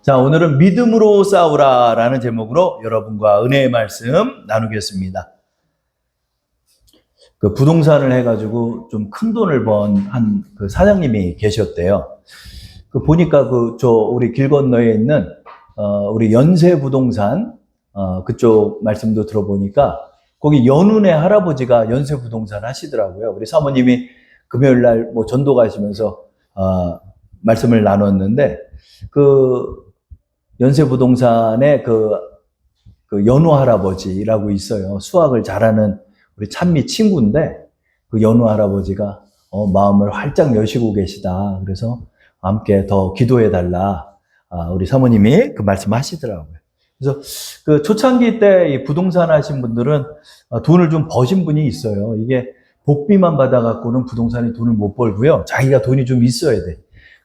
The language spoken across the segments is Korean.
자, 오늘은 믿음으로 싸우라라는 제목으로 여러분과 은혜의 말씀 나누겠습니다. 그 부동산을 해가지고 좀 큰 돈을 번 한 그 사장님이 계셨대요. 그 보니까 우리 길 건너에 있는 우리 연세부동산 그쪽 말씀도 들어보니까 거기 연운의 할아버지가 연세부동산 하시더라고요. 우리 사모님이 금요일 날 뭐 전도 가시면서 말씀을 나눴는데 그 연세부동산에 그 연우 할아버지라고 있어요. 수학을 잘하는 우리 찬미 친구인데 그 연우 할아버지가 마음을 활짝 여시고 계시다. 그래서 함께 더 기도해 달라. 우리 사모님이 그 말씀 하시더라고요. 그래서 그 초창기 때 이 부동산 하신 분들은 돈을 좀 버신 분이 있어요. 이게 복비만 받아갖고는 부동산이 돈을 못 벌고요. 자기가 돈이 좀 있어야 돼.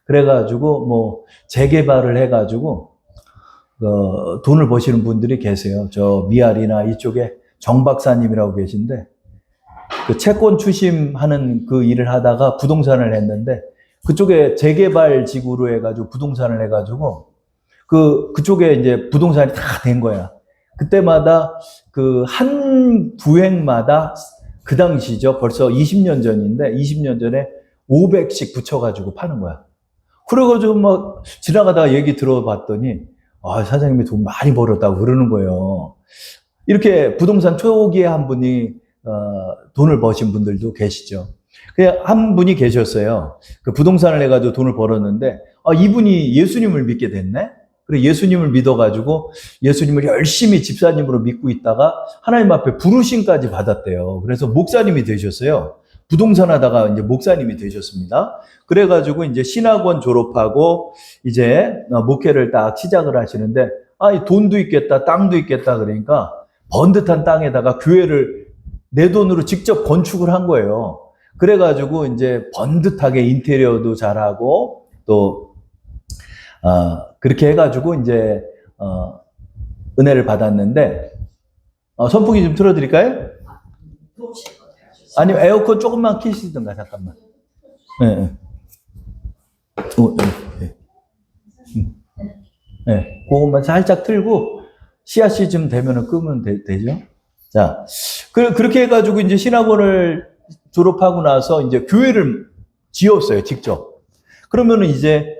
그래가지고 뭐 재개발을 해가지고 돈을 버시는 분들이 계세요. 저 미아리나 이쪽에 정 박사님이라고 계신데 그 채권 추심하는 그 일을 하다가 부동산을 했는데 그쪽에 재개발 지구로 해가지고 부동산을 해가지고 그쪽에 이제 부동산이 다 된 거야. 그때마다 그 한 부획마다 그 당시죠. 벌써 20년 전인데 20년 전에 500씩 붙여가지고 파는 거야. 그래가지고 막 지나가다가 얘기 들어봤더니 사장님이 돈 많이 벌었다고 그러는 거예요. 이렇게 부동산 초기에 한 분이 돈을 버신 분들도 계시죠. 그냥 한 분이 계셨어요. 그 부동산을 해가지고 돈을 벌었는데 이분이 예수님을 믿게 됐네. 그래 예수님을 믿어가지고 예수님을 열심히 집사님으로 믿고 있다가 하나님 앞에 부르심까지 받았대요. 그래서 목사님이 되셨어요. 부동산 하다가 이제 목사님이 되셨습니다. 그래가지고 이제 신학원 졸업하고 이제 목회를 딱 시작을 하시는데 돈도 있겠다, 땅도 있겠다 그러니까 번듯한 땅에다가 교회를 내 돈으로 직접 건축을 한 거예요. 그래가지고 이제 번듯하게 인테리어도 잘하고 또 그렇게 해가지고 이제 은혜를 받았는데 선풍기 좀 틀어드릴까요? 아니면 에어컨 조금만 키시든가 잠깐만. 네. 네. 그것만 살짝 틀고 씨앗이 좀 되면은 끄면 되죠. 자, 그렇게 해가지고 이제 신학원을 졸업하고 나서 이제 교회를 지었어요, 직접. 그러면은 이제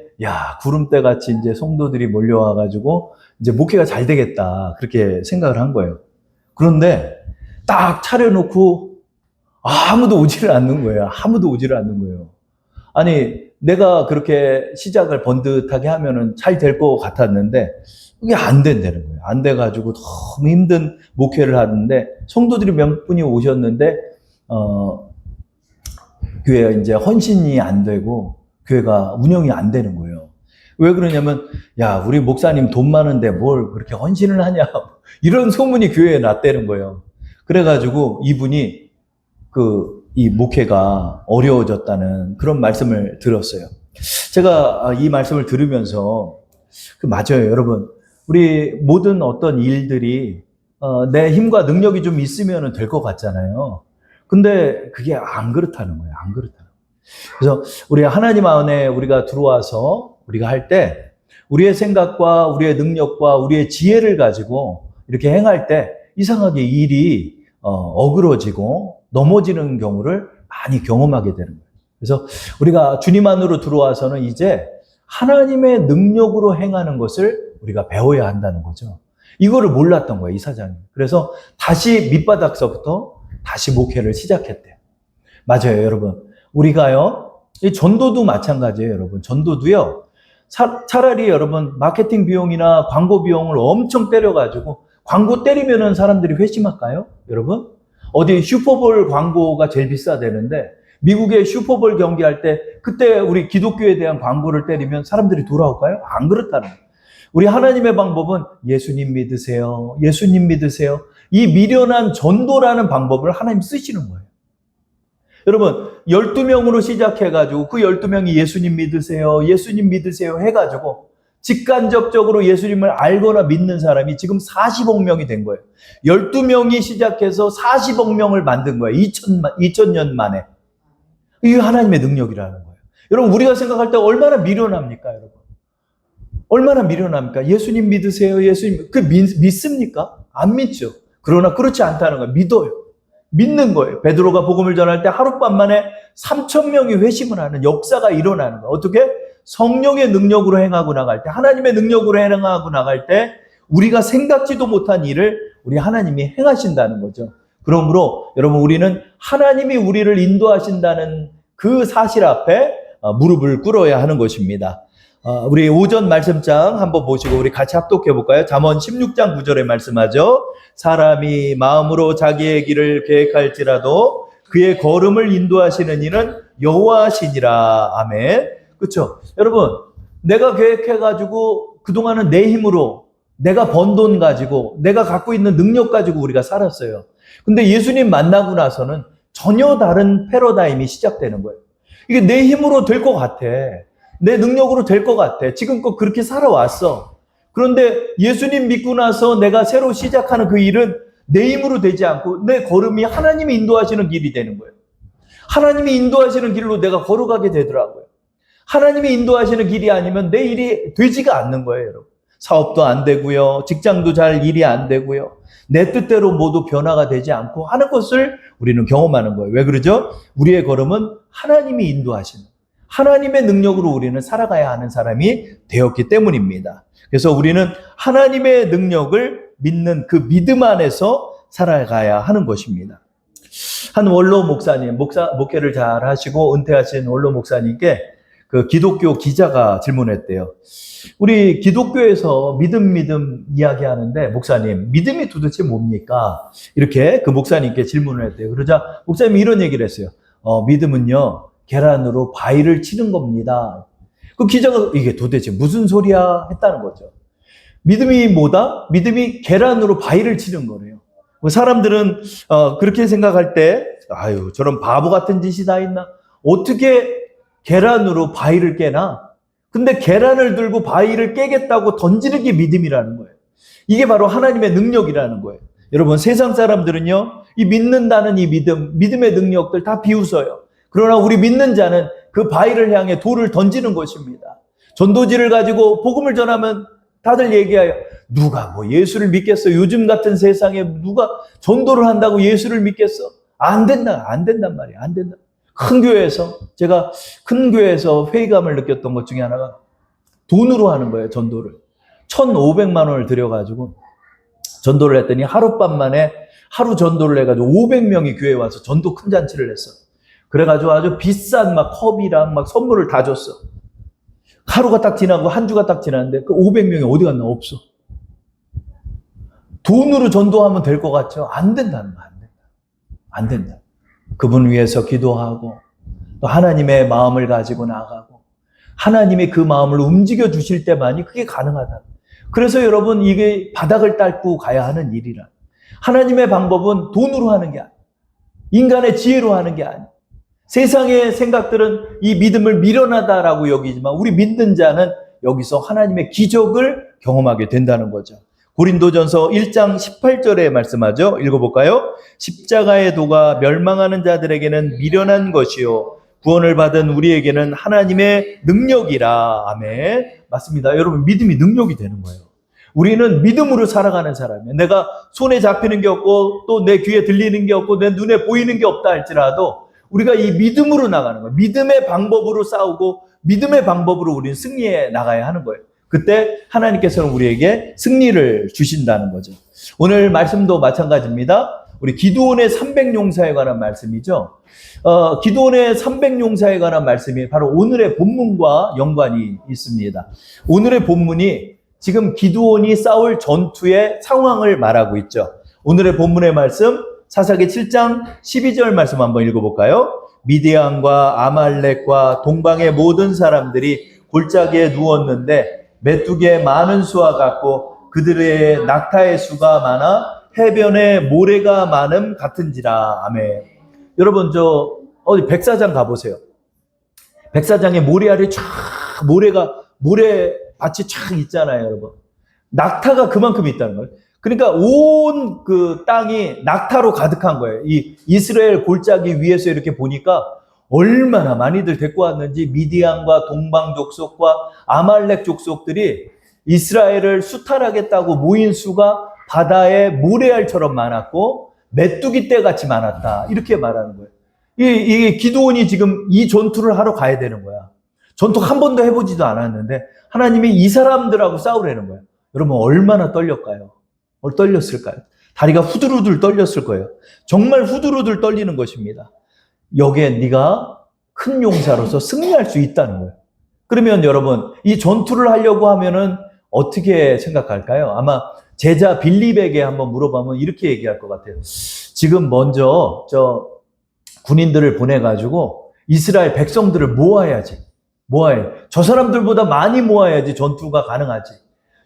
구름대 같이 이제 성도들이 몰려와가지고 이제 목회가 잘 되겠다 그렇게 생각을 한 거예요. 그런데 딱 차려놓고 아무도 오지를 않는 거예요. 아무도 오지를 않는 거예요. 아니 내가 그렇게 시작을 번듯하게 하면은 잘 될 것 같았는데 그게 안 된다는 거예요. 안 돼가지고 너무 힘든 목회를 하는데 성도들이 몇 분이 오셨는데 교회가 이제 헌신이 안 되고 교회가 운영이 안 되는 거예요. 왜 그러냐면 우리 목사님 돈 많은데 뭘 그렇게 헌신을 하냐 이런 소문이 교회에 났다는 거예요. 그래가지고 이분이 이 목회가 어려워졌다는 그런 말씀을 들었어요. 제가 이 말씀을 들으면서 맞아요, 여러분. 우리 모든 어떤 일들이 내 힘과 능력이 좀 있으면 될 것 같잖아요. 근데 그게 안 그렇다는 거예요. 안 그렇다는 거예요. 그래서 우리 하나님 안에 우리가 들어와서 우리가 할 때 우리의 생각과 우리의 능력과 우리의 지혜를 가지고 이렇게 행할 때 이상하게 일이 어그러지고 넘어지는 경우를 많이 경험하게 되는 거예요. 그래서 우리가 주님 안으로 들어와서는 이제 하나님의 능력으로 행하는 것을 우리가 배워야 한다는 거죠. 이거를 몰랐던 거예요, 이 사장님. 그래서 다시 밑바닥서부터 다시 목회를 시작했대요. 맞아요, 여러분. 우리가요, 이 전도도 마찬가지예요, 여러분. 전도도요, 차라리 여러분, 마케팅 비용이나 광고 비용을 엄청 때려가지고, 광고 때리면은 사람들이 회심할까요? 여러분? 어디 슈퍼볼 광고가 제일 비싸대는데, 미국의 슈퍼볼 경기할 때, 그때 우리 기독교에 대한 광고를 때리면 사람들이 돌아올까요? 안 그렇다는 거예요. 우리 하나님의 방법은 예수님 믿으세요. 예수님 믿으세요. 이 미련한 전도라는 방법을 하나님 쓰시는 거예요. 여러분 12명으로 시작해가지고 그 12명이 예수님 믿으세요. 예수님 믿으세요 해가지고 직간접적으로 예수님을 알거나 믿는 사람이 지금 40억 명이 된 거예요. 12명이 시작해서 40억 명을 만든 거예요. 2000년 만에. 이게 하나님의 능력이라는 거예요. 여러분 우리가 생각할 때 얼마나 미련합니까 여러분. 얼마나 미련합니까? 예수님 믿으세요. 예수님. 믿습니까? 안 믿죠. 그러나 그렇지 않다는 거예요. 믿어요. 믿는 거예요. 베드로가 복음을 전할 때 하룻밤 만에 3,000명이 회심을 하는 역사가 일어나는 거예요. 어떻게? 성령의 능력으로 행하고 나갈 때, 하나님의 능력으로 행하고 나갈 때 우리가 생각지도 못한 일을 우리 하나님이 행하신다는 거죠. 그러므로 여러분, 우리는 하나님이 우리를 인도하신다는 그 사실 앞에 무릎을 꿇어야 하는 것입니다. 우리 오전 말씀장 한번 보시고 우리 같이 합독해 볼까요? 잠언 16장 9절에 말씀하죠. 사람이 마음으로 자기의 길을 계획할지라도 그의 걸음을 인도하시는 이는 여호와시니라. 아멘. 그렇죠? 여러분, 내가 계획해가지고 그동안은 내 힘으로 내가 번 돈 가지고 내가 갖고 있는 능력 가지고 우리가 살았어요. 근데 예수님 만나고 나서는 전혀 다른 패러다임이 시작되는 거예요. 이게 내 힘으로 될 것 같아. 내 능력으로 될 것 같아. 지금껏 그렇게 살아왔어. 그런데 예수님 믿고 나서 내가 새로 시작하는 그 일은 내 힘으로 되지 않고 내 걸음이 하나님이 인도하시는 길이 되는 거예요. 하나님이 인도하시는 길로 내가 걸어가게 되더라고요. 하나님이 인도하시는 길이 아니면 내 일이 되지가 않는 거예요, 여러분. 사업도 안 되고요. 직장도 잘 일이 안 되고요. 내 뜻대로 모두 변화가 되지 않고 하는 것을 우리는 경험하는 거예요. 왜 그러죠? 우리의 걸음은 하나님이 인도하시는, 하나님의 능력으로 우리는 살아가야 하는 사람이 되었기 때문입니다. 그래서 우리는 하나님의 능력을 믿는 그 믿음 안에서 살아가야 하는 것입니다. 한 원로 목사님, 목회를 잘 하시고 은퇴하신 원로 목사님께 그 기독교 기자가 질문했대요. 우리 기독교에서 믿음 이야기하는데 목사님, 믿음이 도대체 뭡니까? 이렇게 그 목사님께 질문을 했대요. 그러자 목사님이 이런 얘기를 했어요. 믿음은요, 계란으로 바위를 치는 겁니다. 그 기자가 이게 도대체 무슨 소리야 했다는 거죠. 믿음이 뭐다? 믿음이 계란으로 바위를 치는 거래요. 사람들은 그렇게 생각할 때 아유, 저런 바보 같은 짓이 다 있나? 어떻게 계란으로 바위를 깨나? 근데 계란을 들고 바위를 깨겠다고 던지는 게 믿음이라는 거예요. 이게 바로 하나님의 능력이라는 거예요. 여러분, 세상 사람들은요, 이 믿는다는 이 믿음의 능력들 다 비웃어요. 그러나 우리 믿는 자는 그 바위를 향해 돌을 던지는 것입니다. 전도지를 가지고 복음을 전하면 다들 얘기해요. 누가 뭐 예수를 믿겠어? 요즘 같은 세상에 누가 전도를 한다고 예수를 믿겠어? 안 된단 말이에요. 안 된다. 제가 큰 교회에서 회의감을 느꼈던 것 중에 하나가 돈으로 하는 거예요, 전도를. 1,500만 원을 들여가지고 전도를 했더니 하룻밤 만에 하루 전도를 해가지고 500명이 교회에 와서 전도 큰 잔치를 했어. 그래가지고 아주 비싼 막 컵이랑 막 선물을 다 줬어. 하루가 딱 지나고 한 주가 딱 지났는데 그 500명이 어디 갔나? 없어. 돈으로 전도하면 될 것 같죠? 안 된다는 거야. 안 된다. 그분 위해서 기도하고 또 하나님의 마음을 가지고 나가고 하나님이 그 마음을 움직여 주실 때만이 그게 가능하다. 그래서 여러분, 이게 바닥을 닦고 가야 하는 일이라. 하나님의 방법은 돈으로 하는 게 아니야. 인간의 지혜로 하는 게 아니야. 세상의 생각들은 이 믿음을 미련하다라고 여기지만 우리 믿는 자는 여기서 하나님의 기적을 경험하게 된다는 거죠. 고린도전서 1장 18절에 말씀하죠. 읽어볼까요? 십자가의 도가 멸망하는 자들에게는 미련한 것이요 구원을 받은 우리에게는 하나님의 능력이라. 아멘. 맞습니다. 여러분, 믿음이 능력이 되는 거예요. 우리는 믿음으로 살아가는 사람이에요. 내가 손에 잡히는 게 없고 또 내 귀에 들리는 게 없고 내 눈에 보이는 게 없다 할지라도 우리가 이 믿음으로 나가는 거예요. 믿음의 방법으로 싸우고 믿음의 방법으로 우리는 승리해 나가야 하는 거예요. 그때 하나님께서는 우리에게 승리를 주신다는 거죠. 오늘 말씀도 마찬가지입니다. 우리 기드온의 300용사에 관한 말씀이죠. 기드온의 300용사에 관한 말씀이 바로 오늘의 본문과 연관이 있습니다. 오늘의 본문이 지금 기드온이 싸울 전투의 상황을 말하고 있죠. 오늘의 본문의 말씀, 사사기 7장 12절 말씀 한번 읽어볼까요? 미디안과 아말렉과 동방의 모든 사람들이 골짜기에 누웠는데 메뚜기의 많은 수와 같고 그들의 낙타의 수가 많아 해변에 모래가 많음 같은지라. 아멘. 여러분, 어디 백사장 가보세요. 백사장에 모래알이 쫙 모래밭이 쫙 있잖아요, 여러분. 낙타가 그만큼 있다는 거예요. 그러니까 온 그 땅이 낙타로 가득한 거예요. 이 이스라엘 골짜기 위에서 이렇게 보니까 얼마나 많이들 데리고 왔는지 미디안과 동방 족속과 아말렉 족속들이 이스라엘을 수탈하겠다고 모인 수가 바다의 모래알처럼 많았고 메뚜기 떼같이 많았다. 이렇게 말하는 거예요. 이 기드온이 지금 이 전투를 하러 가야 되는 거야. 전투 한 번도 해보지도 않았는데 하나님이 이 사람들하고 싸우라는 거예요. 여러분 얼마나 떨렸을까요? 떨렸을까요? 다리가 후들후들 떨렸을 거예요. 정말 후들후들 떨리는 것입니다. 여기에 네가 큰 용사로서 승리할 수 있다는 거예요. 그러면 여러분 이 전투를 하려고 하면은 어떻게 생각할까요? 아마 제자 빌립에게 한번 물어보면 이렇게 얘기할 것 같아요. 지금 먼저 저 군인들을 보내가지고 이스라엘 백성들을 모아야지. 저 사람들보다 많이 모아야지 전투가 가능하지.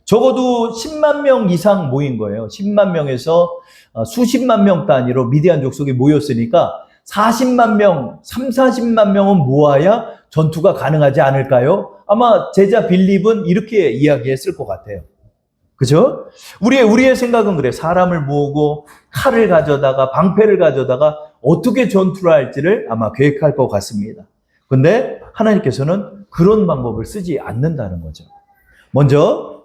적어도 10만 명 이상 모인 거예요. 10만 명에서 수십만 명 단위로 미디안 족속이 모였으니까 40만 명, 40만 명은 모아야 전투가 가능하지 않을까요? 아마 제자 빌립은 이렇게 이야기했을 것 같아요. 그죠? 우리의 생각은 그래요. 사람을 모으고 칼을 가져다가 방패를 가져다가 어떻게 전투를 할지를 아마 계획할 것 같습니다. 근데 하나님께서는 그런 방법을 쓰지 않는다는 거죠. 먼저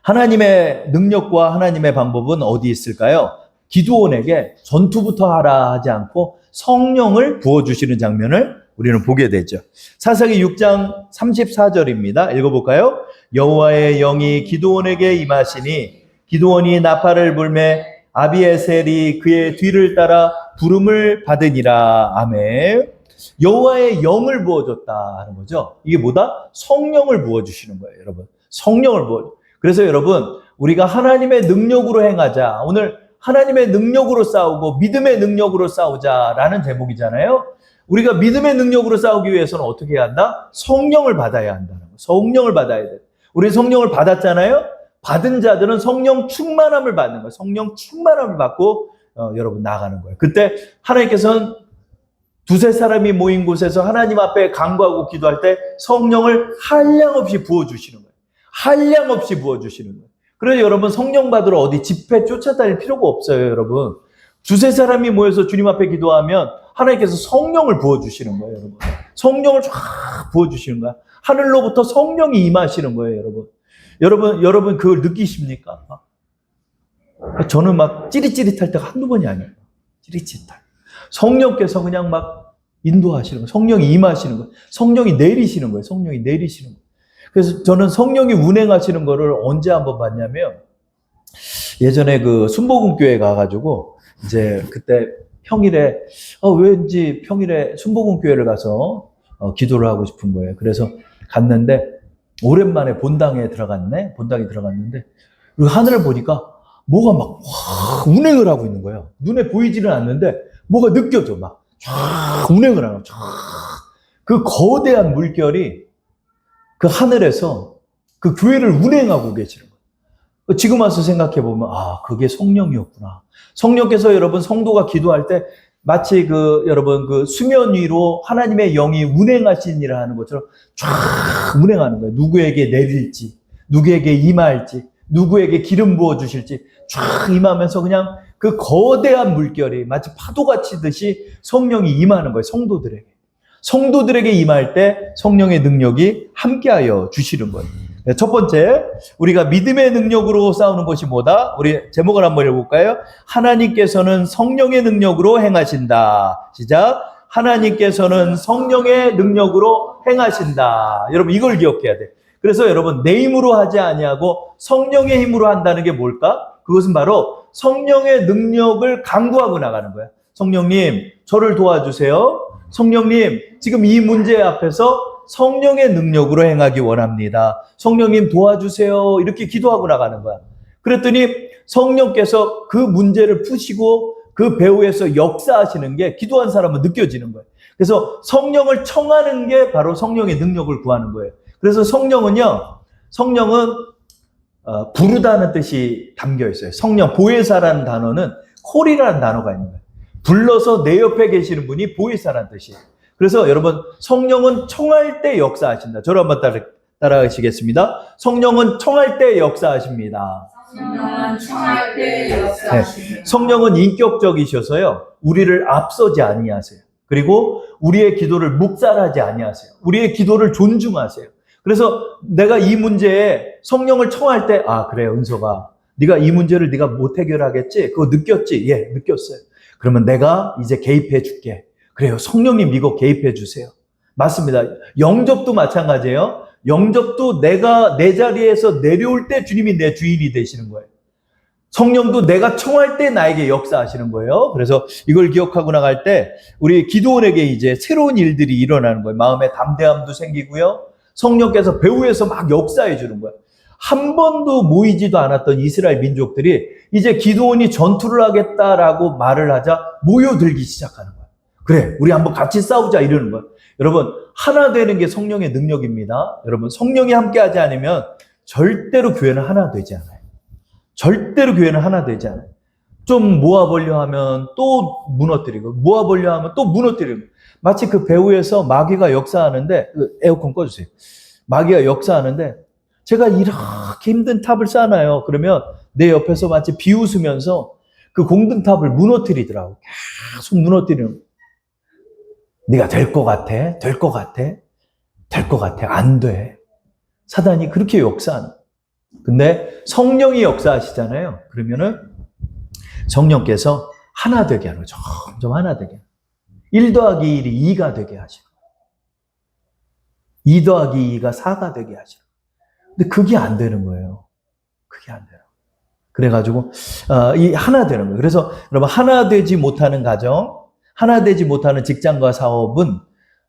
하나님의 능력과 하나님의 방법은 어디 있을까요? 기드온에게 전투부터 하라 하지 않고 성령을 부어주시는 장면을 우리는 보게 되죠. 사사기 6장 34절입니다. 읽어볼까요? 여호와의 영이 기드온에게 임하시니 기드온이 나팔을 불매 아비에셀이 그의 뒤를 따라 부름을 받으니라. 아멘. 여호와의 영을 부어줬다 하는 거죠. 이게 뭐다? 성령을 부어주시는 거예요, 여러분. 성령을 부어줘. 그래서 여러분, 우리가 하나님의 능력으로 행하자. 오늘 하나님의 능력으로 싸우고 믿음의 능력으로 싸우자라는 제목이잖아요. 우리가 믿음의 능력으로 싸우기 위해서는 어떻게 해야 한다? 성령을 받아야 한다는 거예요. 성령을 받아야 돼. 우리 성령을 받았잖아요. 받은 자들은 성령 충만함을 받는 거예요. 성령 충만함을 받고 여러분 나가는 거예요. 그때 하나님께서는 두세 사람이 모인 곳에서 하나님 앞에 간구하고 기도할 때 성령을 한량없이 부어주시는 거예요. 한량없이 부어주시는 거예요. 그래서 여러분 성령 받으러 어디 집회 쫓아다닐 필요가 없어요, 여러분. 두세 사람이 모여서 주님 앞에 기도하면 하나님께서 성령을 부어주시는 거예요, 여러분. 성령을 쫙 부어주시는 거야. 하늘로부터 성령이 임하시는 거예요, 여러분. 여러분 그걸 느끼십니까? 저는 막 찌릿찌릿할 때가 한두 번이 아니에요. 찌릿찌릿할. 성령께서 그냥 막 인도하시는 거예요. 성령이 임하시는 거예요. 성령이 내리시는 거예요. 성령이 내리시는 거예요. 그래서 저는 성령이 운행하시는 거를 언제 한번 봤냐면 예전에 그 순복음교회 가가지고 이제 그때 평일에 왠지 평일에 순복음교회를 가서 기도를 하고 싶은 거예요. 그래서 갔는데 오랜만에 본당에 들어갔네. 본당에 들어갔는데 그리고 하늘을 보니까 뭐가 막 운행을 하고 있는 거예요. 눈에 보이지는 않는데 뭐가 느껴져. 막 쫙 운행을 하는 거예요. 그 거대한 물결이 그 하늘에서 그 교회를 운행하고 계시는 거예요. 지금 와서 생각해 보면 그게 성령이었구나. 성령께서 여러분 성도가 기도할 때 마치 여러분 그 수면 위로 하나님의 영이 운행하신 일을 하는 것처럼 쫙 운행하는 거예요. 누구에게 내릴지, 누구에게 임할지, 누구에게 기름 부어 주실지 쫙 임하면서 그냥 그 거대한 물결이 마치 파도가 치듯이 성령이 임하는 거예요. 성도들에게 임할 때 성령의 능력이 함께하여 주시는 거예요. 첫 번째, 우리가 믿음의 능력으로 싸우는 것이 뭐다? 우리 제목을 한번 해볼까요? 하나님께서는 성령의 능력으로 행하신다. 시작. 하나님께서는 성령의 능력으로 행하신다. 여러분 이걸 기억해야 돼. 그래서 여러분 내 힘으로 하지 아니하고 성령의 힘으로 한다는 게 뭘까? 그것은 바로 성령의 능력을 강구하고 나가는 거야. 성령님, 저를 도와주세요. 성령님, 지금 이 문제 앞에서 성령의 능력으로 행하기 원합니다. 성령님 도와주세요. 이렇게 기도하고 나가는 거야. 그랬더니 성령께서 그 문제를 푸시고 그 배후에서 역사하시는 게 기도한 사람은 느껴지는 거예요. 그래서 성령을 청하는 게 바로 성령의 능력을 구하는 거예요. 그래서 성령은 부르다는 뜻이 담겨 있어요. 성령, 보혜사라는 단어는 콜이라는 단어가 있는 거예요. 불러서 내 옆에 계시는 분이 보혜사라는 뜻이에요. 그래서 여러분 성령은 청할 때 역사하신다. 저를 한번 따라하시겠습니다. 성령은 청할 때 역사하십니다. 성령은 청할 때 역사하십니다. 네. 성령은 인격적이셔서요. 우리를 앞서지 아니하세요. 그리고 우리의 기도를 묵살하지 아니하세요. 우리의 기도를 존중하세요. 그래서 내가 이 문제에 성령을 청할 때, 아, 그래, 은서가. 네가 이 문제를 네가 못 해결하겠지? 그거 느꼈지? 예, 느꼈어요. 그러면 내가 이제 개입해 줄게. 그래요. 성령님 이거 개입해 주세요. 맞습니다. 영접도 마찬가지예요. 영접도 내가 내 자리에서 내려올 때 주님이 내 주인이 되시는 거예요. 성령도 내가 청할 때 나에게 역사하시는 거예요. 그래서 이걸 기억하고 나갈 때 우리 기도원에게 이제 새로운 일들이 일어나는 거예요. 마음에 담대함도 생기고요. 성령께서 배후에서 막 역사해 주는 거예요. 한 번도 모이지도 않았던 이스라엘 민족들이 이제 기도원이 전투를 하겠다라고 말을 하자 모여들기 시작하는 거예요. 그래, 우리 한번 같이 싸우자 이러는 거예요. 여러분, 하나 되는 게 성령의 능력입니다. 여러분, 성령이 함께하지 않으면 절대로 교회는 하나 되지 않아요. 절대로 교회는 하나 되지 않아요. 좀 모아보려 하면 또 무너뜨리고, 모아보려 하면 또 무너뜨리고. 마치 그 배후에서 마귀가 역사하는데, 에어컨 꺼주세요. 마귀가 역사하는데, 제가 이렇게 힘든 탑을 쌓아놔요. 그러면 내 옆에서 마치 비웃으면서 그 공든탑을 무너뜨리더라고. 계속 무너뜨리는 거예요. 네가 될 것 같아? 될 것 같아? 될 것 같아? 안 돼. 사단이 그렇게 역사하는 거예요. 근데 성령이 역사하시잖아요. 그러면은 성령께서 하나 되게 하는 거죠. 점점 하나 되게. 1 더하기 1이 2가 되게 하시고 2 더하기 2가 4가 되게 하시고 근데 그게 안 되는 거예요. 그게 안 돼요. 그래가지고 이 하나 되는 거예요. 그래서 여러분 하나 되지 못하는 가정, 하나 되지 못하는 직장과 사업은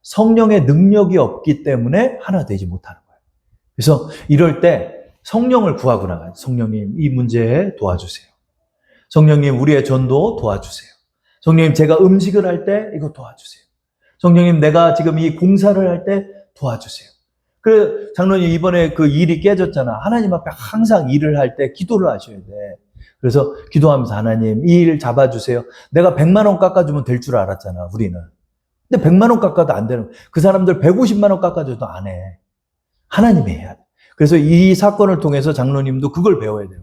성령의 능력이 없기 때문에 하나 되지 못하는 거예요. 그래서 이럴 때 성령을 구하고 나가요. 성령님 이 문제에 도와주세요. 성령님 우리의 전도 도와주세요. 성령님 제가 음식을 할 때 이거 도와주세요. 성령님 내가 지금 이 공사를 할 때 도와주세요. 그 장로님 이번에 그 일이 깨졌잖아. 하나님 앞에 항상 일을 할 때 기도를 하셔야 돼. 그래서 기도하면서 하나님 이 일 잡아주세요. 내가 100만 원 깎아주면 될 줄 알았잖아 우리는. 근데 100만 원 깎아도 안 되는 거야. 그 사람들 150만 원 깎아줘도 안 해. 하나님이 해야 돼. 그래서 이 사건을 통해서 장로님도 그걸 배워야 돼요.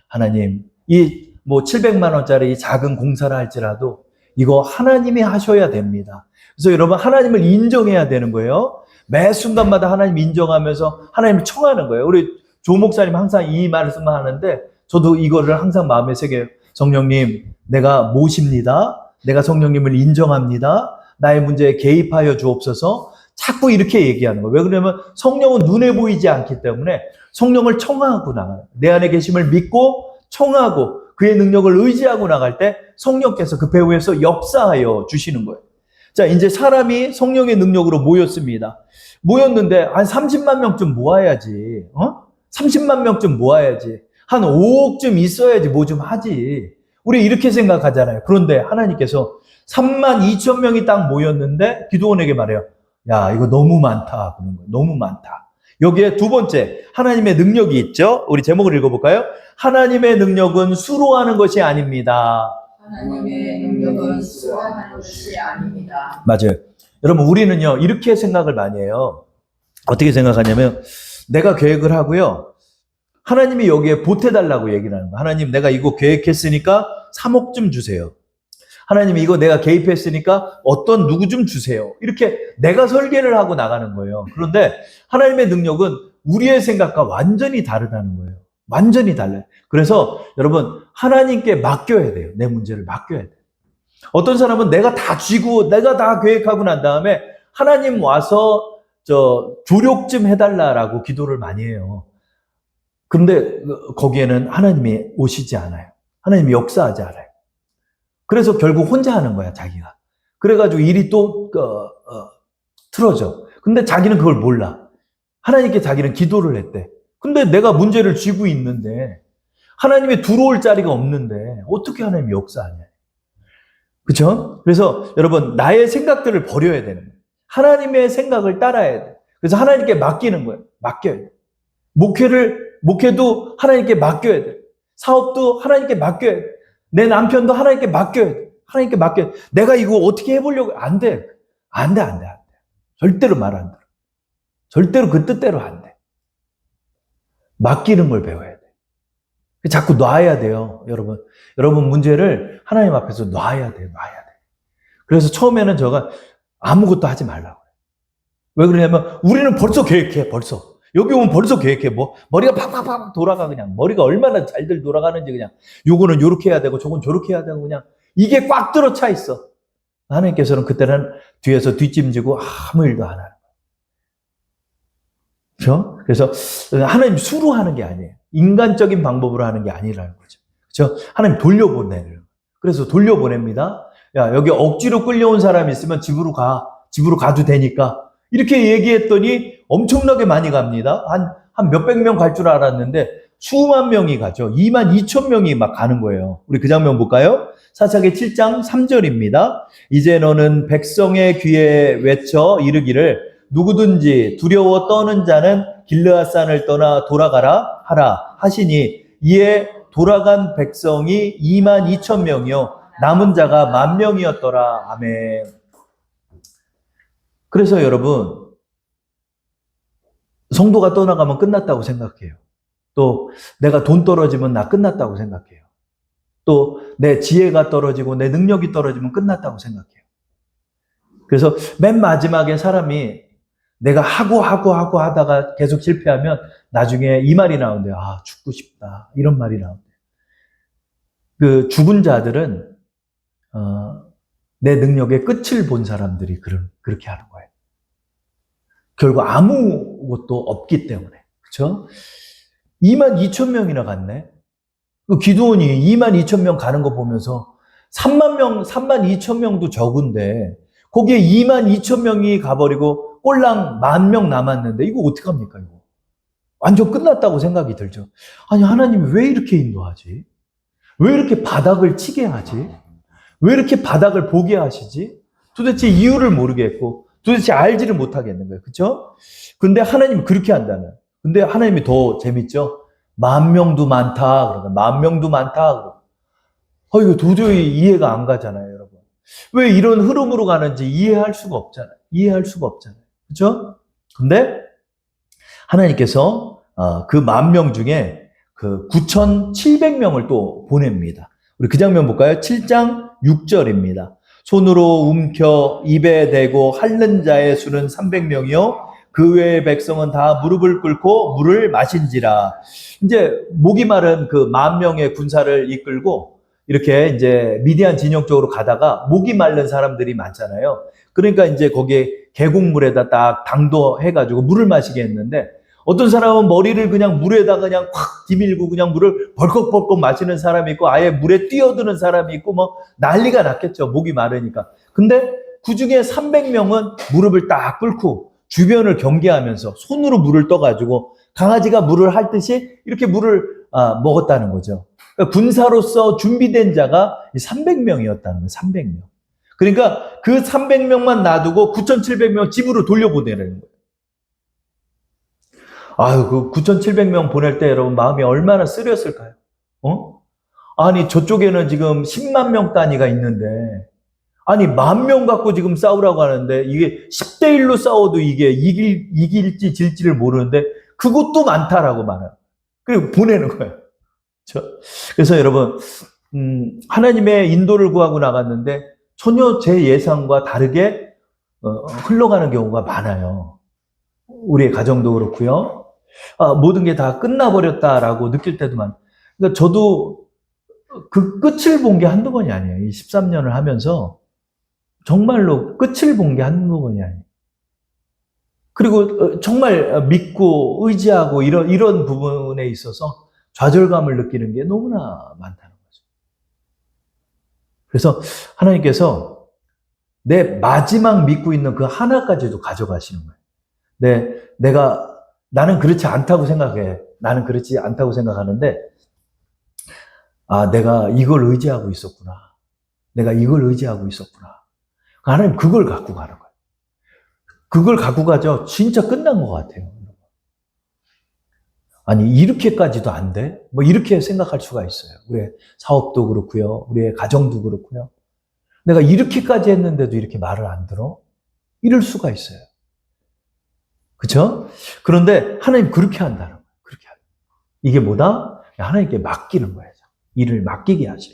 하나님 이 뭐 700만 원짜리 작은 공사를 할지라도 이거 하나님이 하셔야 됩니다. 그래서 여러분 하나님을 인정해야 되는 거예요. 매 순간마다 하나님 인정하면서 하나님을 청하는 거예요. 우리 조 목사님 항상 이 말씀을 하는데 저도 이거를 항상 마음에 새겨요. 성령님 내가 모십니다. 내가 성령님을 인정합니다. 나의 문제에 개입하여 주옵소서. 자꾸 이렇게 얘기하는 거예요. 왜 그러냐면 성령은 눈에 보이지 않기 때문에 성령을 청하고 나가요. 내 안에 계심을 믿고 청하고 그의 능력을 의지하고 나갈 때 성령께서 그 배후에서 역사하여 주시는 거예요. 자, 이제 사람이 성령의 능력으로 모였습니다. 모였는데 한 30만 명쯤 모아야지. 30만 명쯤 모아야지. 한 5억쯤 있어야지 뭐 좀 하지. 우리 이렇게 생각하잖아요. 그런데 하나님께서 3만 2천 명이 딱 모였는데 기도원에게 말해요. 야, 이거 너무 많다. 그런 거예요. 너무 많다. 여기에 두 번째, 하나님의 능력이 있죠? 우리 제목을 읽어볼까요? 하나님의 능력은 수로 하는 것이 아닙니다. 하나님의 능력은 수고하는 것이 아닙니다. 맞아요. 여러분, 우리는요, 이렇게 생각을 많이 해요. 어떻게 생각하냐면, 내가 계획을 하고요, 하나님이 여기에 보태달라고 얘기를 하는 거예요. 하나님, 내가 이거 계획했으니까 3억 좀 주세요. 하나님 이거 내가 개입했으니까 어떤 누구 좀 주세요. 이렇게 내가 설계를 하고 나가는 거예요. 그런데 하나님의 능력은 우리의 생각과 완전히 다르다는 거예요. 완전히 달라요. 그래서 여러분 하나님께 맡겨야 돼요. 내 문제를 맡겨야 돼요. 어떤 사람은 내가 다 쥐고 내가 다 계획하고 난 다음에 하나님 와서 조력 좀 해달라라고 기도를 많이 해요. 그런데 거기에는 하나님이 오시지 않아요. 하나님이 역사하지 않아요. 그래서 결국 혼자 하는 거야, 자기가. 그래가지고 일이 또 틀어져. 근데 자기는 그걸 몰라. 하나님께 자기는 기도를 했대. 근데 내가 문제를 쥐고 있는데 하나님이 들어올 자리가 없는데 어떻게 하나님이 역사하냐. 그렇죠? 그래서 여러분 나의 생각들을 버려야 되는 거예요. 하나님의 생각을 따라야 돼. 그래서 하나님께 맡기는 거예요. 맡겨야 돼. 목회도 하나님께 맡겨야 돼. 사업도 하나님께 맡겨야 돼. 내 남편도 하나님께 맡겨야 돼. 하나님께 맡겨야 돼. 내가 이거 어떻게 해보려고. 안 돼. 안 돼. 절대로 말 안 들어. 절대로 그 뜻대로 안 돼. 맡기는 걸 배워야 돼. 자꾸 놔야 돼요, 여러분. 여러분 문제를 하나님 앞에서 놔야 돼. 그래서 처음에는 제가 아무것도 하지 말라고 해요. 왜 그러냐면 우리는 벌써 계획해, 벌써. 여기 오면 벌써 계획해. 뭐, 머리가 팍팍팍 돌아가, 그냥. 머리가 얼마나 잘들 돌아가는지, 그냥. 요거는 요렇게 해야 되고, 저건 저렇게 해야 되고, 그냥. 이게 꽉 들어차 있어. 하나님께서는 그때는 뒤에서 뒷짐지고 아무 일도 안 하는 거예요. 그렇죠? 그래서 하나님 수로 하는 게 아니에요. 인간적인 방법으로 하는 게 아니라는 거죠. 그렇죠? 하나님 돌려보내요. 그래서 돌려보냅니다. 야, 여기 억지로 끌려온 사람이 있으면 집으로 가. 집으로 가도 되니까. 이렇게 얘기했더니 엄청나게 많이 갑니다. 한 몇백 명 갈 줄 알았는데 수만 명이 가죠. 22,000명이 막 가는 거예요. 우리 그 장면 볼까요? 사사기 7장 3절입니다. 이제 너는 백성의 귀에 외쳐 이르기를 누구든지 두려워 떠는 자는 길르앗산을 떠나 돌아가라 하라 하시니 이에 돌아간 백성이 22,000명이요 남은 자가 10,000명이었더라. 아멘. 그래서 여러분, 성도가 떠나가면 끝났다고 생각해요. 또 내가 돈 떨어지면 나 끝났다고 생각해요. 또 내 지혜가 떨어지고 내 능력이 떨어지면 끝났다고 생각해요. 그래서 맨 마지막에 사람이 내가 하고 하다가 계속 실패하면 나중에 이 말이 나온대요. 아, 죽고 싶다. 이런 말이 나온대요. 그 죽은 자들은 내 능력의 끝을 본 사람들이 그렇게 하는 거예요. 결국 아무것도 없기 때문에. 그렇죠? 22,000명이나 갔네. 그 기드온이 22,000명 가는 거 보면서 32,000명도 적은데 거기에 22,000명이 가버리고 꼴랑 10,000명 남았는데 이거 어떡합니까 이거? 완전 끝났다고 생각이 들죠. 아니 하나님이 왜 이렇게 인도하지? 왜 이렇게 바닥을 치게 하지? 왜 이렇게 바닥을 보게 하시지? 도대체 이유를 모르겠고 도대체 알지를 못하겠는 거예요. 그렇죠? 근데 하나님이 그렇게 한다는. 근데 하나님이 더 재밌죠? 10,000명도 많다. 그러면 10,000명도 많다. 이거 도저히 이해가 안 가잖아요, 여러분. 왜 이런 흐름으로 가는지 이해할 수가 없잖아요. 그렇죠? 근데 하나님께서 그 10,000명 중에 그 9,700명을 또 보냅니다. 우리 그 장면 볼까요? 7장 6절입니다. 손으로 움켜 입에 대고 핥는 자의 수는 300명이요. 그 외의 백성은 다 무릎을 꿇고 물을 마신지라. 이제 목이 마른 그 10,000명의 군사를 이끌고 이렇게 이제 미디안 진영 쪽으로 가다가 목이 마른 사람들이 많잖아요. 그러니까 이제 거기에 계곡물에다 딱 당도해가지고 물을 마시게 했는데 어떤 사람은 머리를 그냥 물에다가 그냥 확 디밀고 그냥 물을 벌컥벌컥 마시는 사람이 있고 아예 물에 뛰어드는 사람이 있고 뭐 난리가 났겠죠. 목이 마르니까. 근데 그 중에 300명은 무릎을 딱 꿇고 주변을 경계하면서 손으로 물을 떠가지고 강아지가 물을 핥듯이 이렇게 물을 먹었다는 거죠. 그러니까 군사로서 준비된 자가 300명이었다는 거예요. 300명. 그러니까 그 300명만 놔두고 9,700명 집으로 돌려보내라는 거예요. 아유, 그 9,700명 보낼 때 여러분 마음이 얼마나 쓰렸을까요? 아니, 저쪽에는 지금 10만 명 단위가 있는데, 아니, 10,000명 갖고 지금 싸우라고 하는데, 이게 10대 1로 싸워도 이게 이길지 질지를 모르는데, 그것도 많다라고 말해요. 그리고 보내는 거예요. 그렇죠? 그래서 여러분, 하나님의 인도를 구하고 나갔는데, 전혀 제 예상과 다르게 흘러가는 경우가 많아요. 우리의 가정도 그렇고요. 모든 게 다 끝나버렸다라고 느낄 때도 많아요. 그러니까 저도 그 끝을 본 게 한두 번이 아니에요. 이 13년을 하면서 정말로 끝을 본 게 한두 번이 아니에요. 그리고 정말 믿고 의지하고 이런 부분에 있어서 좌절감을 느끼는 게 너무나 많다는 거죠. 그래서 하나님께서 내 마지막 믿고 있는 그 하나까지도 가져가시는 거예요. 나는 그렇지 않다고 생각해. 나는 그렇지 않다고 생각하는데, 내가 이걸 의지하고 있었구나. 내가 이걸 의지하고 있었구나. 하나님 그걸 갖고 가는 거예요. 그걸 갖고 가죠. 진짜 끝난 것 같아요. 아니, 이렇게까지도 안 돼? 뭐 이렇게 생각할 수가 있어요. 우리의 사업도 그렇고요. 우리의 가정도 그렇고요. 내가 이렇게까지 했는데도 이렇게 말을 안 들어? 이럴 수가 있어요. 그렇죠? 그런데 하나님 그렇게 한다는 거예요. 그렇게 하는 거예요. 이게 뭐다? 하나님께 맡기는 거예요. 일을 맡기게 하죠.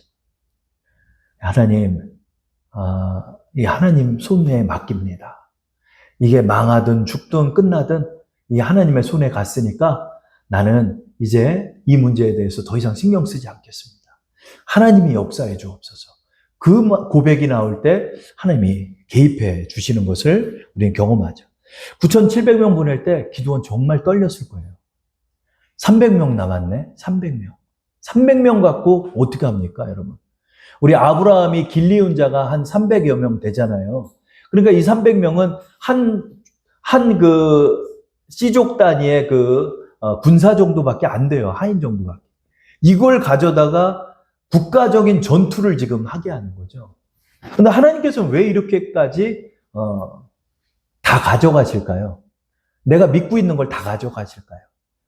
하나님, 이 하나님 손에 맡깁니다. 이게 망하든 죽든 끝나든 이 하나님의 손에 갔으니까 나는 이제 이 문제에 대해서 더 이상 신경 쓰지 않겠습니다. 하나님이 역사해 주옵소서. 그 고백이 나올 때 하나님이 개입해 주시는 것을 우리는 경험하죠. 9,700명 보낼 때 기도원 정말 떨렸을 거예요. 300명 남았네. 300명. 300명 갖고 어떻게 합니까, 여러분? 우리 아브라함이 길리온 자가 한 300여 명 되잖아요. 그러니까 이 300명은 한 씨족 단위의 군사 정도밖에 안 돼요. 하인 정도밖에. 이걸 가져다가 국가적인 전투를 지금 하게 하는 거죠. 근데 하나님께서는 왜 이렇게까지 다 가져가실까요? 내가 믿고 있는 걸 다 가져가실까요?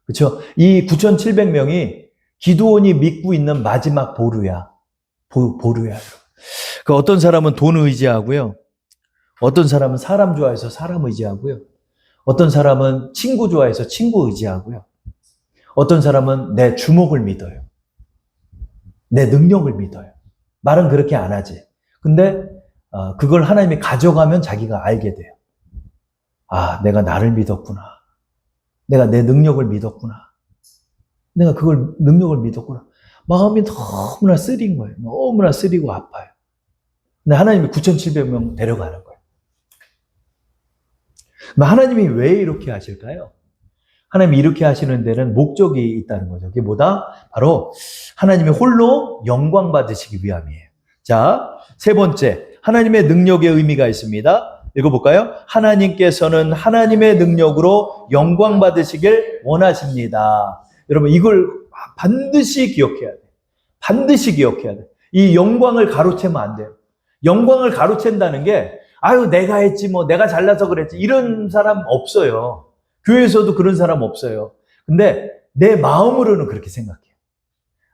그렇죠? 이 9,700명이 기드온이 믿고 있는 마지막 보루야. 보루야. 그 어떤 사람은 돈 의지하고요. 어떤 사람은 사람 좋아해서 사람 의지하고요. 어떤 사람은 친구 좋아해서 친구 의지하고요. 어떤 사람은 내 주목을 믿어요. 내 능력을 믿어요. 말은 그렇게 안 하지. 근데 그걸 하나님이 가져가면 자기가 알게 돼요. 아, 내가 나를 믿었구나. 내가 내 능력을 믿었구나. 내가 그걸 능력을 믿었구나. 마음이 너무나 쓰린 거예요. 너무나 쓰리고 아파요. 근데 하나님이 9,700명 데려가는 거예요. 하나님이 왜 이렇게 하실까요? 하나님이 이렇게 하시는 데는 목적이 있다는 거죠. 그게 뭐다? 바로 하나님이 홀로 영광 받으시기 위함이에요. 자, 세 번째, 하나님의 능력의 의미가 있습니다. 읽어볼까요? 하나님께서는 하나님의 능력으로 영광 받으시길 원하십니다. 여러분, 이걸 반드시 기억해야 돼요. 반드시 기억해야 돼요. 이 영광을 가로채면 안 돼요. 영광을 가로챈다는 게 아유, 내가 했지, 내가 잘나서 그랬지. 이런 사람 없어요. 교회에서도 그런 사람 없어요. 근데 내 마음으로는 그렇게 생각해요.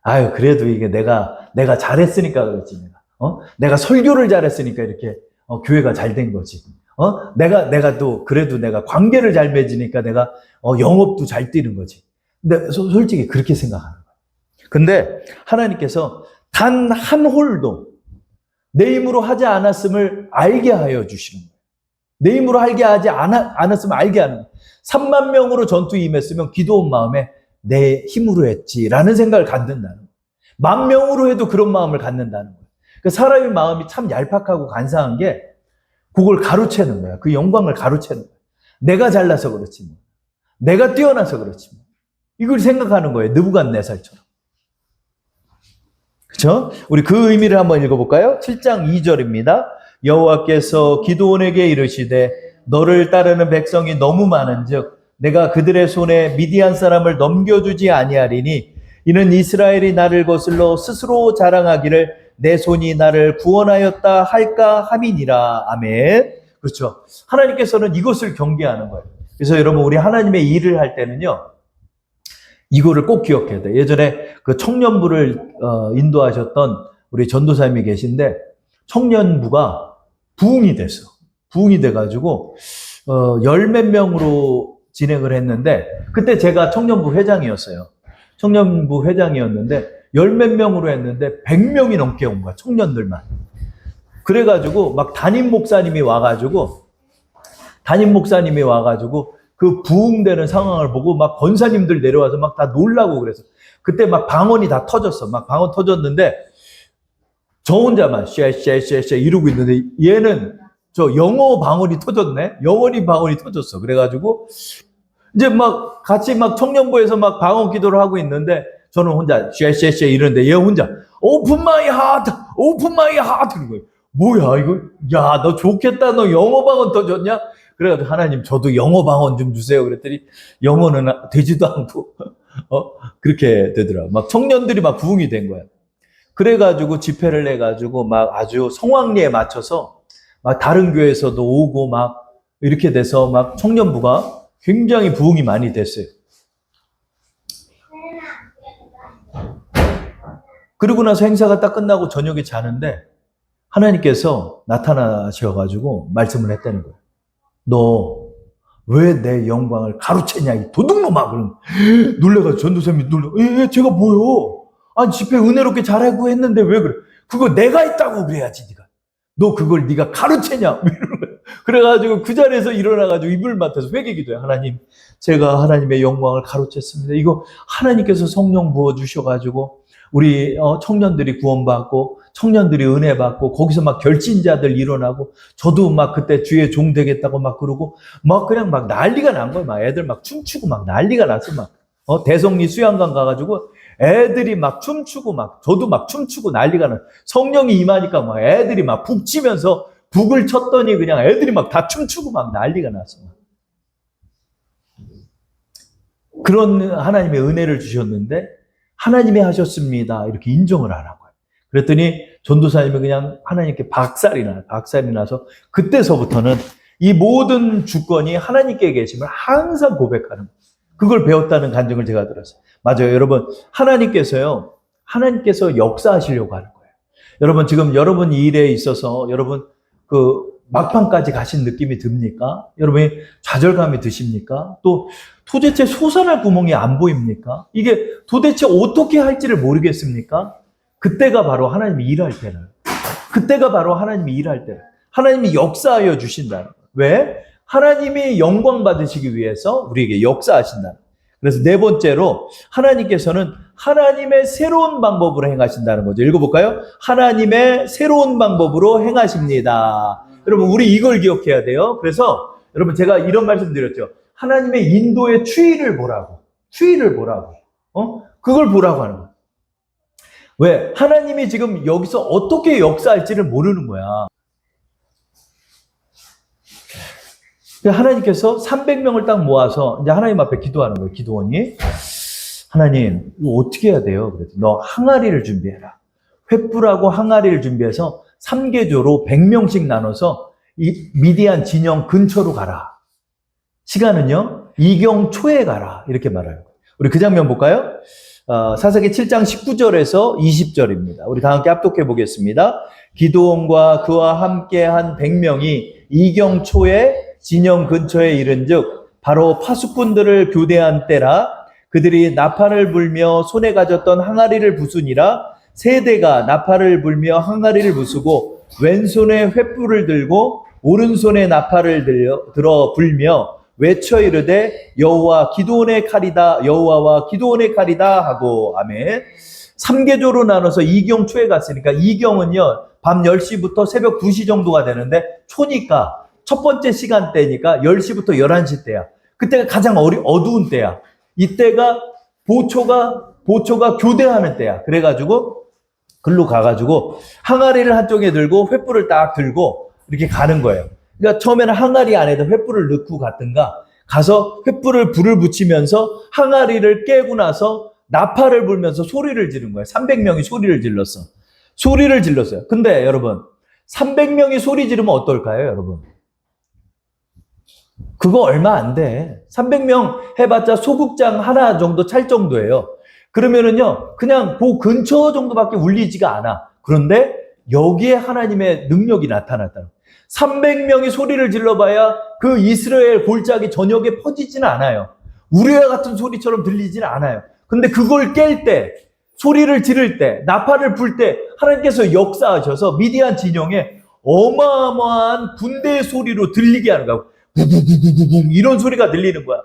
아유, 그래도 이게 내가 잘했으니까 그렇지. 내가 설교를 잘했으니까 이렇게 교회가 잘 된 거지. 내가 또 그래도 내가 관계를 잘 맺으니까 내가 영업도 잘 뛰는 거지. 근데 솔직히 그렇게 생각하는 거예요. 근데 하나님께서 단 한 홀도 내 힘으로 하지 않았음을 알게 하여 주시는 거예요. 내 힘으로 하지 않았으면 알게 하는 거예요. 3만 명으로 전투에 임했으면 기도온 마음에 내 힘으로 했지라는 생각을 갖는다는 거예요. 10,000명으로 해도 그런 마음을 갖는다는 거예요. 그 사람의 마음이 참 얄팍하고 간사한 게 그걸 가로채는 거야. 그 영광을 가로채는 거야. 내가 잘나서 그렇지 뭐. 내가 뛰어나서 그렇지 뭐. 이걸 생각하는 거예요. 느부갓네살처럼. 그렇죠? 우리 그 의미를 한번 읽어볼까요? 7장 2절입니다. 여호와께서 기드온에게 이르시되 너를 따르는 백성이 너무 많은즉 내가 그들의 손에 미디안 사람을 넘겨주지 아니하리니 이는 이스라엘이 나를 거슬러 스스로 자랑하기를 내 손이 나를 구원하였다 할까 함이니라. 아멘. 그렇죠. 하나님께서는 이것을 경계하는 거예요. 그래서 여러분, 우리 하나님의 일을 할 때는요, 이거를 꼭 기억해야 돼요. 예전에 그 청년부를 인도하셨던 우리 전도사님이 계신데 청년부가 부흥이 됐어. 부흥이 돼가지고 10몇 명으로 진행을 했는데 그때 제가 청년부 회장이었어요. 청년부 회장이었는데 10몇 명으로 했는데 100명이 넘게 온 거야. 청년들만. 그래가지고 막 담임 목사님이 와가지고 그 부흥되는 상황을 보고 막 권사님들 내려와서 막 다 놀라고 그래서 그때 막 방언이 다 터졌어. 막 방언 터졌는데 저 혼자만 쉐쉐쉐쉐 이러고 있는데 얘는 저 영어 방언이 터졌네. 영어리 방언이 터졌어. 그래가지고 이제 막 같이 막 청년부에서 막 방언 기도를 하고 있는데 저는 혼자 쉐쉐쉐 이러는데 얘 혼자 오픈 마이 하트 그런 거예요. 뭐야 이거? 야, 너 좋겠다. 너 영어 방언 터졌냐? 그래가지고 하나님 저도 영어 방언 좀 주세요. 그랬더니 영어는 되지도 않고 그렇게 되더라고요. 막 청년들이 막 부흥이 된 거야. 그래가지고 집회를 해가지고 막 아주 성황리에 맞춰서 막 다른 교회에서도 오고 막 이렇게 돼서 막 청년부가 굉장히 부흥이 많이 됐어요. 그러고 나서 행사가 딱 끝나고 저녁에 자는데 하나님께서 나타나셔가지고 말씀을 했다는 거예요. 너 왜 내 영광을 가로채냐 이 도둑놈아. 그럼 놀래가지고 전도사님이 놀래. 제가 뭐요? 아니 집회 은혜롭게 잘하고 했는데 왜 그래? 그거 내가 있다고 그래야지 네가. 너 그걸 네가 가로채냐? 이러는 거예요. 그래가지고 그 자리에서 일어나가지고 입을 맞춰서 회개기도해요. 하나님, 제가 하나님의 영광을 가로챘습니다. 이거 하나님께서 성령 부어주셔가지고 우리 청년들이 구원받고 청년들이 은혜 받고 거기서 막 결진자들 일어나고 저도 막 그때 주의 종 되겠다고 막 그러고 막 그냥 막 난리가 난 거예요. 막 애들 막 춤추고 막 난리가 났어. 막 대성리 수양관 가가지고 애들이 막 춤추고 막 저도 막 춤추고 난리가 나. 성령이 임하니까 막 애들이 막 북치면서 북을 쳤더니 그냥 애들이 막 다 춤추고 막 난리가 났어. 그런 하나님의 은혜를 주셨는데 하나님이 하셨습니다. 이렇게 인정을 안 한 거예요. 그랬더니 전도사님이 그냥 하나님께 박살이 나서 그때서부터는 이 모든 주권이 하나님께 계심을 항상 고백하는 거예요. 그걸 배웠다는 간증을 제가 들었어요. 맞아요. 여러분, 하나님께서 역사하시려고 하는 거예요. 여러분, 지금 여러분 일에 있어서 여러분 그 막판까지 가신 느낌이 듭니까? 여러분이 좌절감이 드십니까? 또 도대체 솟아날 구멍이 안 보입니까? 이게 도대체 어떻게 할지를 모르겠습니까? 그때가 바로 하나님이 일할 때는. 그때가 바로 하나님이 일할 때는. 하나님이 역사하여 주신다는 거예요. 왜? 하나님이 영광 받으시기 위해서 우리에게 역사하신다는 거예요. 그래서 네 번째로 하나님께서는 하나님의 새로운 방법으로 행하신다는 거죠. 읽어볼까요? 하나님의 새로운 방법으로 행하십니다. 여러분, 우리 이걸 기억해야 돼요. 그래서 여러분, 제가 이런 말씀 드렸죠. 하나님의 인도의 추이를 보라고. 그걸 보라고 하는 거예요. 왜? 하나님이 지금 여기서 어떻게 역사할지를 모르는 거야. 하나님께서 300명을 딱 모아서 이제 하나님 앞에 기도하는 거예요. 기도원이. 하나님, 이거 어떻게 해야 돼요? 그랬더니 너 항아리를 준비해라. 횃불하고 항아리를 준비해서 3개조로 100명씩 나눠서 이 미디안 진영 근처로 가라. 시간은요, 이경 초에 가라. 이렇게 말해요. 우리 그 장면 볼까요? 사사기 7장 19절에서 20절입니다. 우리 다 함께 합독해 보겠습니다. 기드온과 그와 함께 한 100명이 이경 초에 진영 근처에 이른즉 바로 파수꾼들을 교대한 때라. 그들이 나팔을 불며 손에 가졌던 항아리를 부수니라. 세대가 나팔을 불며 항아리를 부수고 왼손에 횃불을 들고 오른손에 나팔을 들어 불며 외쳐 이르되 여호와와 기드온의 칼이다 하고. 아멘. 3개조로 나눠서 이경초에 갔으니까 이경은요 밤 10시부터 새벽 2시 정도가 되는데 초니까 첫 번째 시간대니까 10시부터 11시 때야. 그때가 가장 어두운 때야. 이때가 보초가 교대하는 때야. 그래가지고 글로 가가지고 항아리를 한쪽에 들고 횃불을 딱 들고 이렇게 가는 거예요. 그러니까 처음에는 항아리 안에다 횃불을 넣고 갔든가 가서 횃불을 불을 붙이면서 항아리를 깨고 나서 나팔을 불면서 소리를 지른 거예요. 300명이 소리를 질렀어요. 근데 여러분 300명이 소리 지르면 어떨까요, 여러분? 그거 얼마 안 돼. 300명 해봤자 소극장 하나 정도 찰 정도예요. 그러면은요, 그냥 그 근처 정도밖에 울리지가 않아. 그런데 여기에 하나님의 능력이 나타났다. 300명이 소리를 질러봐야 그 이스라엘 골짜기 전역에 퍼지지는 않아요. 우리와 같은 소리처럼 들리지는 않아요. 근데 그걸 깰 때, 소리를 지를 때, 나팔을 불 때 하나님께서 역사하셔서 미디안 진영에 어마어마한 군대의 소리로 들리게 하는 거야. 부부부부부부 이런 소리가 들리는 거야.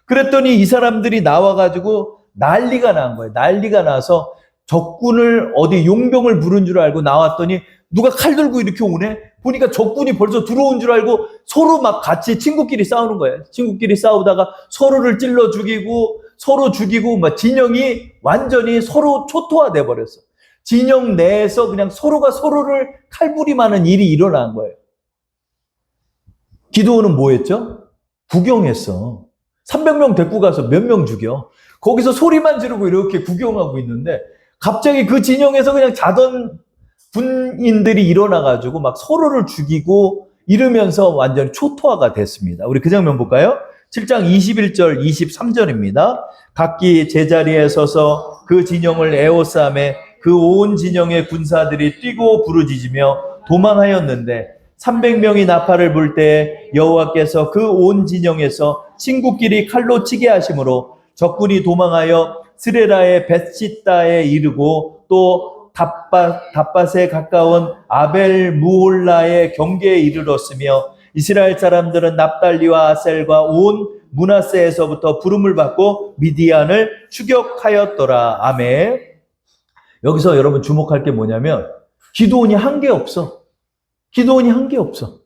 그랬더니 이 사람들이 나와가지고 난리가 난 거예요. 난리가 나서 적군을 어디 용병을 부른 줄 알고 나왔더니 누가 칼 들고 이렇게 오네? 보니까 적군이 벌써 들어온 줄 알고 서로 막 같이 친구끼리 싸우는 거예요. 친구끼리 싸우다가 서로를 찔러 죽이고 서로 죽이고 막 진영이 완전히 서로 초토화돼 버렸어. 진영 내에서 그냥 서로가 서로를 칼부림하는 일이 일어난 거예요. 기드온은 뭐 했죠? 구경했어. 300명 데리고 가서 몇 명 죽여. 거기서 소리만 지르고 이렇게 구경하고 있는데 갑자기 그 진영에서 그냥 자던 군인들이 일어나가지고 막 서로를 죽이고 이러면서 완전히 초토화가 됐습니다. 우리 그 장면 볼까요? 7장 21절 23절입니다. 각기 제자리에 서서 그 진영을 에워싸매 그 온 진영의 군사들이 뛰고 부르짖으며 도망하였는데 300명이 나팔을 불 때 여호와께서 그 온 진영에서 친구끼리 칼로 치게 하심으로 적군이 도망하여 스레라의 벳시다에 이르고 또 답밭에 가까운 아벨 무홀라의 경계에 이르렀으며 이스라엘 사람들은 납달리와 아셀과 온 므낫세에서부터 부름을 받고 미디안을 추격하였더라. 아멘. 여기서 여러분 주목할 게 뭐냐면 기드온이 한 게 없어. 기드온이 한 게 없어.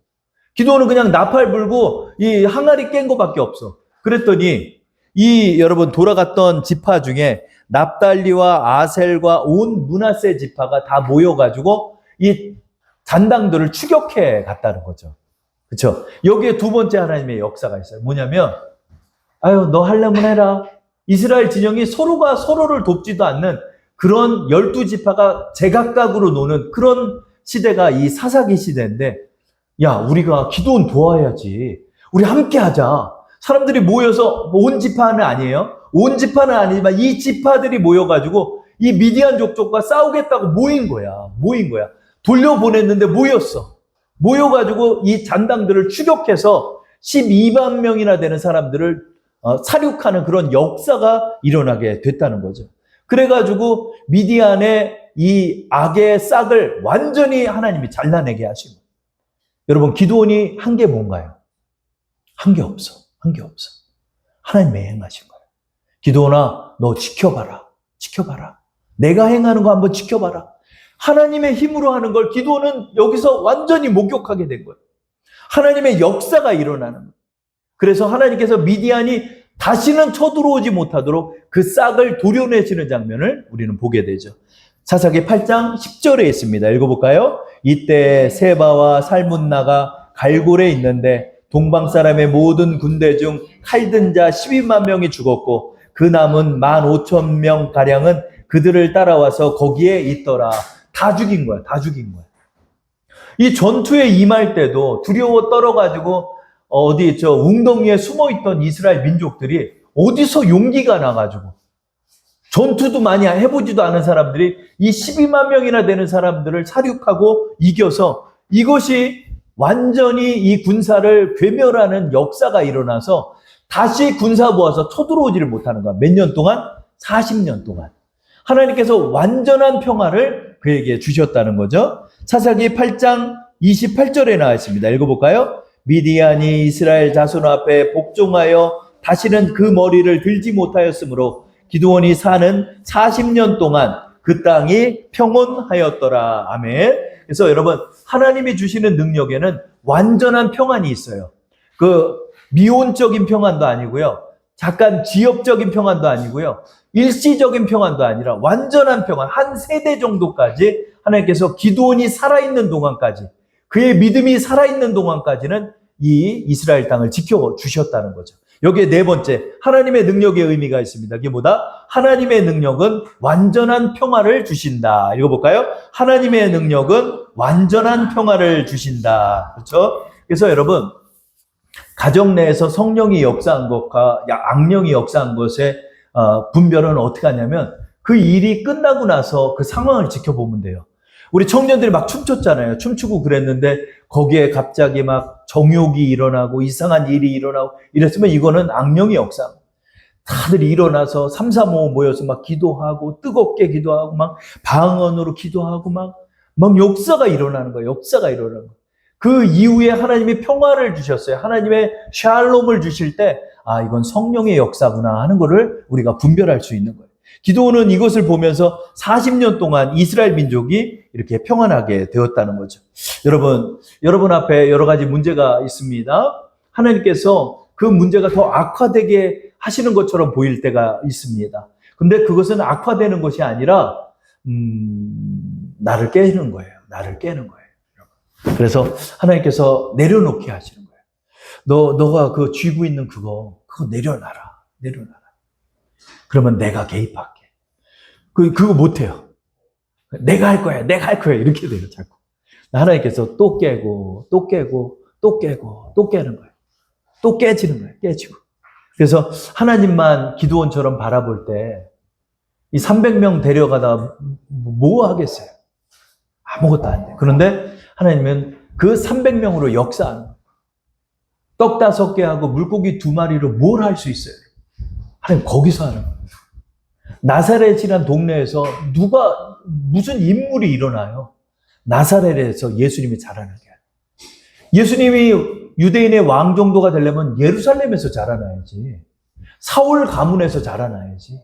기드온은 그냥 나팔 불고 이 항아리 깬 거밖에 없어. 그랬더니 이 여러분 돌아갔던 지파 중에 납달리와 아셀과 온 므낫세 지파가 다 모여가지고 이 잔당들을 추격해 갔다는 거죠. 그렇죠? 여기에 두 번째 하나님의 역사가 있어요. 뭐냐면 아유 너 하려면 해라. 이스라엘 진영이 서로가 서로를 돕지도 않는 그런 12지파가 제각각으로 노는 그런 시대가 이 사사기 시대인데 야 우리가 기도원 도와야지. 우리 함께 하자. 사람들이 모여서 온 지파는 아니에요. 온 지파는 아니지만 이 지파들이 모여가지고 이 미디안 족족과 싸우겠다고 모인 거야. 돌려보냈는데 모였어. 모여가지고 이 잔당들을 추격해서 12만 명이나 되는 사람들을 사륙하는 그런 역사가 일어나게 됐다는 거죠. 그래가지고 미디안의 이 악의 싹을 완전히 하나님이 잘라내게 하신 거예요. 여러분 기드온이 한 게 뭔가요? 한 게 없어. 하나님이 행하신 거예요. 기드온아 너 지켜봐라. 내가 행하는 거 한번 지켜봐라. 하나님의 힘으로 하는 걸 기드온은 여기서 완전히 목격하게 된 거예요. 하나님의 역사가 일어나는 거예요. 그래서 하나님께서 미디안이 다시는 쳐들어오지 못하도록 그 싹을 도려내시는 장면을 우리는 보게 되죠. 사사기 8장 10절에 있습니다. 읽어볼까요? 이때 세바와 살문나가 갈골에 있는데 동방 사람의 모든 군대 중 칼든 자 12만 명이 죽었고 그 남은 15,000명 가량은 그들을 따라와서 거기에 있더라. 다 죽인 거야. 이 전투에 임할 때도 두려워 떨어가지고 어디 있죠? 웅덩이에 숨어있던 이스라엘 민족들이 어디서 용기가 나가지고 전투도 많이 해보지도 않은 사람들이 이 12만 명이나 되는 사람들을 사륙하고 이겨서 이것이 완전히 이 군사를 괴멸하는 역사가 일어나서 다시 군사 모아서 쳐들어오지를 못하는 거야. 몇 년 동안? 40년 동안. 하나님께서 완전한 평화를 그에게 주셨다는 거죠. 사사기 8장 28절에 나와 있습니다. 읽어볼까요? 미디안이 이스라엘 자손 앞에 복종하여 다시는 그 머리를 들지 못하였으므로 기드온이 사는 40년 동안 그 땅이 평온하였더라. 아멘. 그래서 여러분 하나님이 주시는 능력에는 완전한 평안이 있어요. 그 미온적인 평안도 아니고요. 잠깐 지역적인 평안도 아니고요. 일시적인 평안도 아니라 완전한 평안, 한 세대 정도까지 하나님께서 기드온이 살아있는 동안까지 그의 믿음이 살아있는 동안까지는 이 이스라엘 땅을 지켜주셨다는 거죠. 여기에 네 번째, 하나님의 능력의 의미가 있습니다. 그게 뭐다? 하나님의 능력은 완전한 평화를 주신다. 읽어볼까요? 하나님의 능력은 완전한 평화를 주신다. 그렇죠? 그래서 여러분, 가정 내에서 성령이 역사한 것과 악령이 역사한 것의 분별은 어떻게 하냐면 그 일이 끝나고 나서 그 상황을 지켜보면 돼요. 우리 청년들이 막 춤췄잖아요. 춤추고 그랬는데 거기에 갑자기 막 정욕이 일어나고 이상한 일이 일어나고 이랬으면 이거는 악령의 역사. 다들 일어나서 3, 4, 5 모여서 막 기도하고 뜨겁게 기도하고 막 방언으로 기도하고 막 역사가 일어나는 거예요. 역사가 일어나는 거예요. 그 이후에 하나님이 평화를 주셨어요. 하나님의 샬롬을 주실 때 아, 이건 성령의 역사구나 하는 거를 우리가 분별할 수 있는 거예요. 기드온은 이것을 보면서 40년 동안 이스라엘 민족이 이렇게 평안하게 되었다는 거죠. 여러분 앞에 여러 가지 문제가 있습니다. 하나님께서 그 문제가 더 악화되게 하시는 것처럼 보일 때가 있습니다. 근데 그것은 악화되는 것이 아니라 나를 깨는 거예요. 그래서 하나님께서 내려놓게 하시는 거예요. 너가 그 쥐고 있는 그거 내려놔라. 그러면 내가 개입할게. 그거 못해요. 내가 할 거야. 이렇게 돼요, 자꾸. 하나님께서 또 깨고, 또 깨는 거예요. 또 깨지는 거예요, 깨지고. 그래서 하나님만 기드온처럼 바라볼 때, 이 300명 데려가다 뭐 하겠어요? 아무것도 안 돼. 그런데 하나님은 그 300명으로 역사하는 거예요. 떡 5개 하고 물고기 2마리로 뭘 할 수 있어요? 하나님 거기서 하는 거예요. 나사렛이란 동네에서 무슨 인물이 일어나요? 나사렛에서 예수님이 자라나게 해요. 예수님이 유대인의 왕 정도가 되려면 예루살렘에서 자라나야지. 사울 가문에서 자라나야지.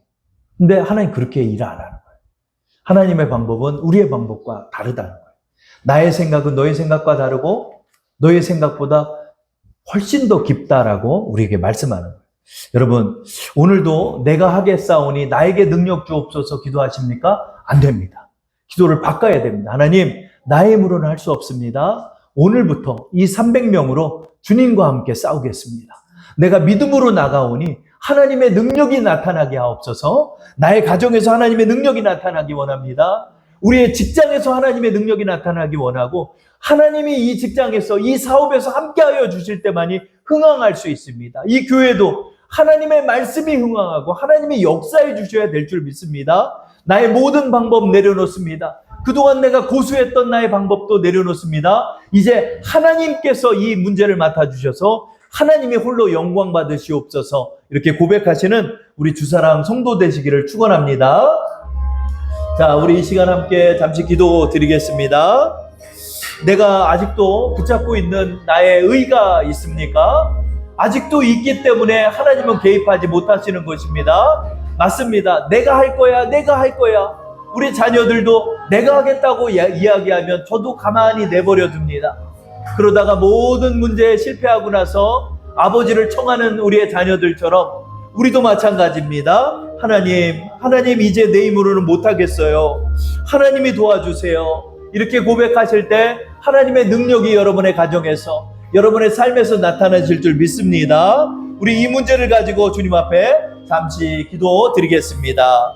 근데 하나님 그렇게 일 안 하는 거예요. 하나님의 방법은 우리의 방법과 다르다는 거예요. 나의 생각은 너의 생각과 다르고 너의 생각보다 훨씬 더 깊다라고 우리에게 말씀하는 거예요. 여러분, 오늘도 내가 하겠사오니 나에게 능력 주옵소서 기도하십니까? 안 됩니다. 기도를 바꿔야 됩니다. 하나님, 나의 힘으로는 할 수 없습니다. 오늘부터 이 300명으로 주님과 함께 싸우겠습니다. 내가 믿음으로 나가오니 하나님의 능력이 나타나게 하옵소서. 나의 가정에서 하나님의 능력이 나타나기 원합니다. 우리의 직장에서 하나님의 능력이 나타나기 원하고 하나님이 이 직장에서 이 사업에서 함께하여 주실 때만이 흥황할 수 있습니다. 이 교회도 하나님의 말씀이 흥황하고 하나님이 역사해 주셔야 될 줄 믿습니다. 나의 모든 방법 내려놓습니다. 그동안 내가 고수했던 나의 방법도 내려놓습니다. 이제 하나님께서 이 문제를 맡아주셔서 하나님이 홀로 영광 받으시옵소서. 이렇게 고백하시는 우리 주사랑 성도 되시기를 축원합니다. 자, 우리 이 시간 함께 잠시 기도 드리겠습니다. 내가 아직도 붙잡고 있는 나의 의가 있습니까? 아직도 있기 때문에 하나님은 개입하지 못하시는 것입니다. 맞습니다. 내가 할 거야, 내가 할 거야. 우리 자녀들도 내가 하겠다고 이야기하면 저도 가만히 내버려 둡니다. 그러다가 모든 문제에 실패하고 나서 아버지를 청하는 우리의 자녀들처럼 우리도 마찬가지입니다. 하나님 이제 내 힘으로는 못하겠어요. 하나님이 도와주세요. 이렇게 고백하실 때 하나님의 능력이 여러분의 가정에서 여러분의 삶에서 나타나실 줄 믿습니다. 우리 이 문제를 가지고 주님 앞에 잠시 기도 드리겠습니다.